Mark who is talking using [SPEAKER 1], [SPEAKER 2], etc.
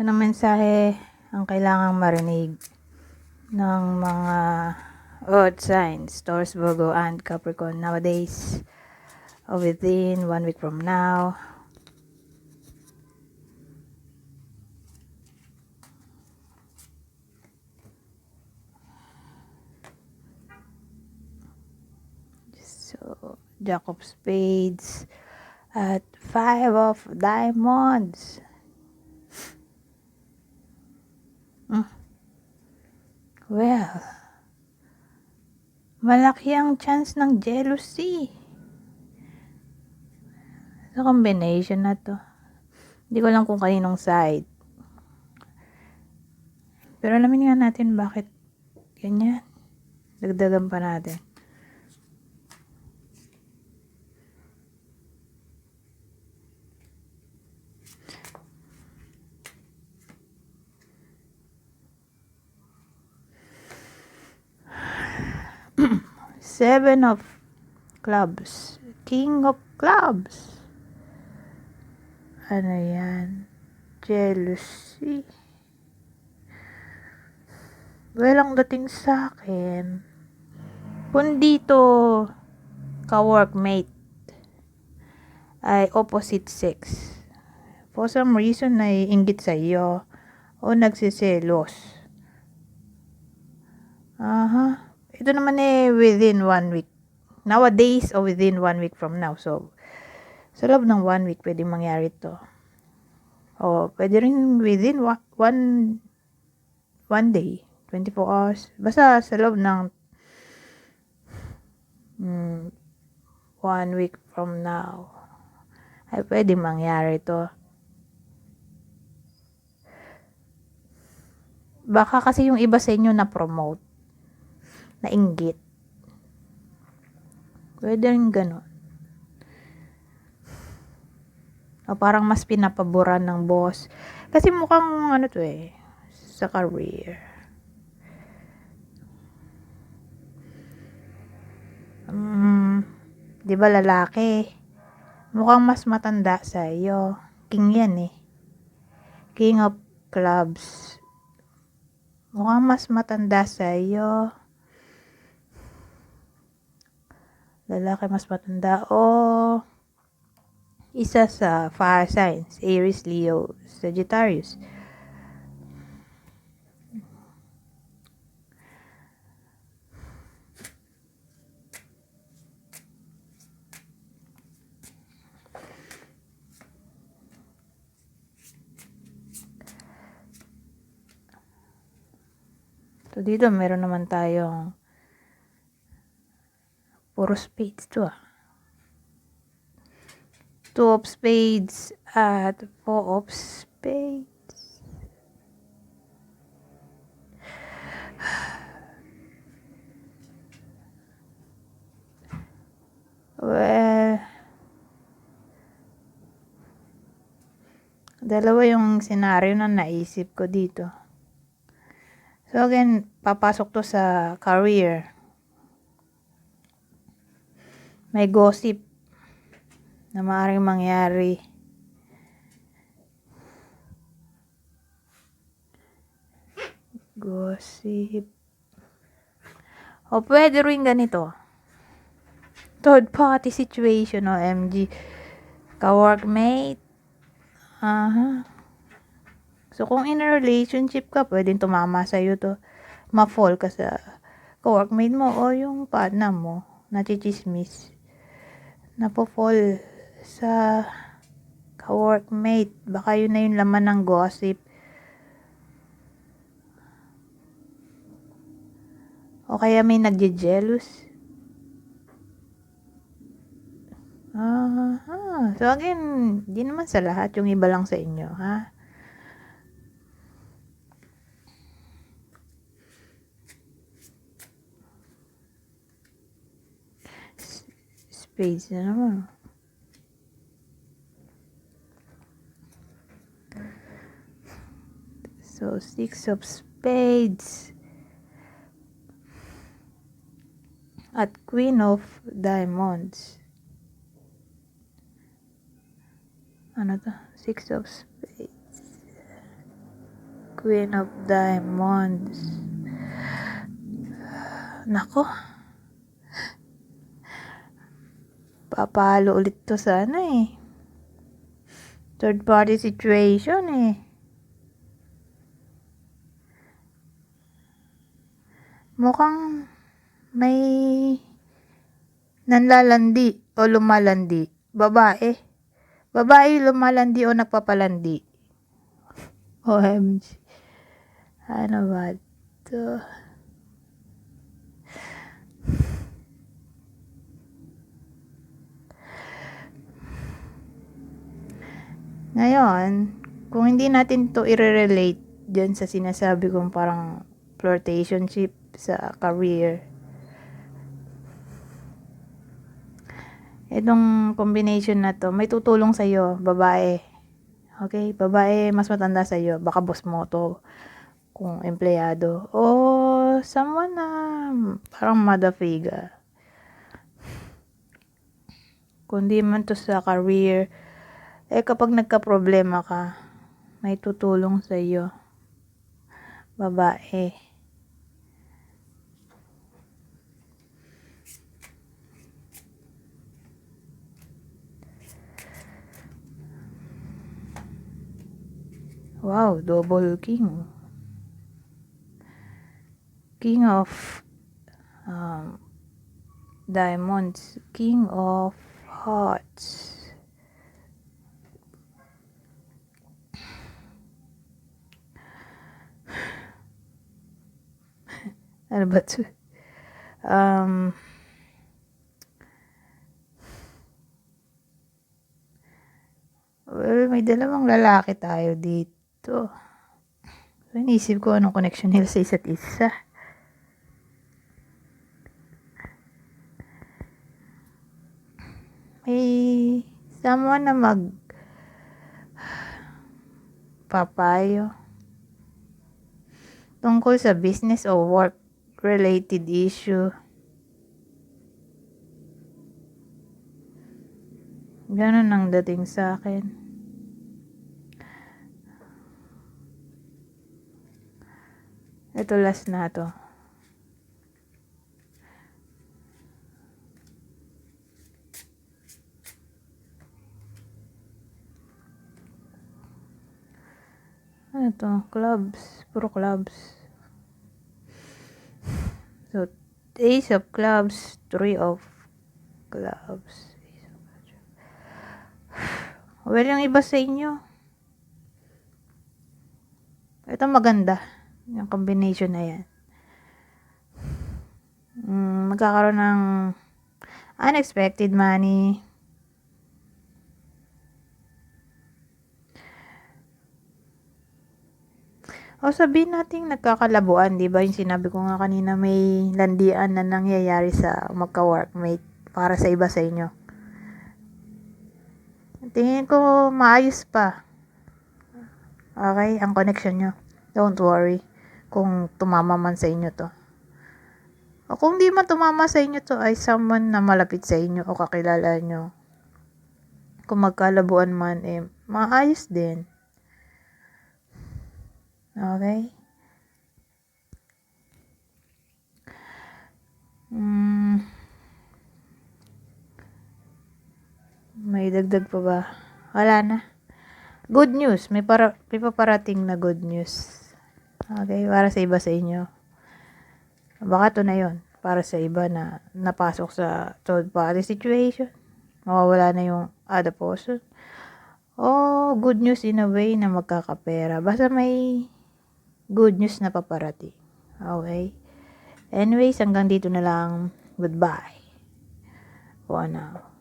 [SPEAKER 1] Anong mensahe ang kailangang marinig ng mga earth signs, Taurus, Virgo, and Capricorn nowadays or within 1 week from now? So, Jack of Spades at 5 of Diamonds. Well, malaki ang chance ng jealousy sa combination na to. Hindi ko lang kung kaninong side. Pero alamin nga natin bakit ganyan. Dagdagan pa natin. Seven of Clubs. King of Clubs. Ano yan? Jealousy. Well, ang dating sa akin, kung dito ka-workmate ay opposite sex, for some reason ay inggit sa iyo o nagsiselos. Ito naman within 1 week. Nowadays o within 1 week from now. So, sa loob ng 1 week pwedeng mangyari to. O pwede rin within one day, 24 hours. Basta sa loob ng 1 week from now ay pwede mangyari to. Baka kasi yung iba sa inyo na promote, na inggit. Pwede rin ganun. O parang mas pinapaboran ng boss. Kasi mukhang ano to sa career. Di ba lalaki? Mukhang mas matanda sa iyo. King yan King of Clubs. Mukhang mas matanda sa iyo. Lalaki mas matanda. O isa sa fire signs. Aries, Leo, Sagittarius. So, dito meron naman tayong puro spades to 2 of spades at 4 of spades. Well, dalawa yung senaryo na naisip ko dito. So again, papasok to sa career. May gossip na maaaring mangyari. Gossip. O pwede rin ganito. Third party situation o MG. Ka-workmate. So kung in a relationship ka, pwedeng tumama sa'yo to. Ma-fall ka sa ka-workmate mo o yung partner mo. Nachichismis. Napo-fall sa ka-workmate. Baka yun na yung laman ng gossip. O kaya may nagje-jealous. So again, di naman sa lahat, yung iba lang sa inyo, Spades na naman. So, 6 of Spades. At Queen of Diamonds. Ano to? 6 of Spades. Queen of Diamonds. Nako. Papalo ulit to sa third party situation Mukhang may nanlalandi o lumalandi. Babae. Babae lumalandi o nagpapalandi. OMG. Ano ba to? Ngayon, kung hindi natin to i-relate dyan sa sinasabi kong parang flirtationship sa career, itong combination na to, may tutulong sa'yo, babae. Okay? Babae, mas matanda sa'yo. Baka boss mo to kung empleyado. O someone na parang mother figure. Kung di man to sa career, kapag nagka-problema ka, may tutulong sa iyo. Babae. Wow, double king. King of diamonds. King of hearts. Ano ba ito? Well, may dalawang lalaki tayo dito. So, inisip ko anong connection nila sa isa't isa. May someone na papayo tungkol sa business o work related issue. Ganun ang dating sa akin. Ito last na to. Ano to? Clubs. Puro clubs. So, Ace of Clubs, 3 of Clubs. Well, yung iba sa inyo, ito maganda. Yung combination na yan. Magkakaroon ng unexpected money. O sabihin natin nagkakalabuan, di ba? Yung sinabi ko nga kanina, may landian na nangyayari sa magka-workmate para sa iba sa inyo. Tingin ko maayos pa. Okay? Ang connection nyo. Don't worry kung tumama man sa inyo to. O kung di man tumama sa inyo to, ay someone na malapit sa inyo o kakilala nyo. Kung magkalabuan man, maayos din. Okay? May dagdag pa ba? Wala na. Good news. May paparating na good news. Okay? Para sa iba sa inyo. Baka to na yon para sa iba na napasok sa third party situation. Mawawala na yung other person. O good news in a way na magkakapera. Basta may good news na paparating. Okay? Anyways, hanggang dito na lang. Goodbye. For now.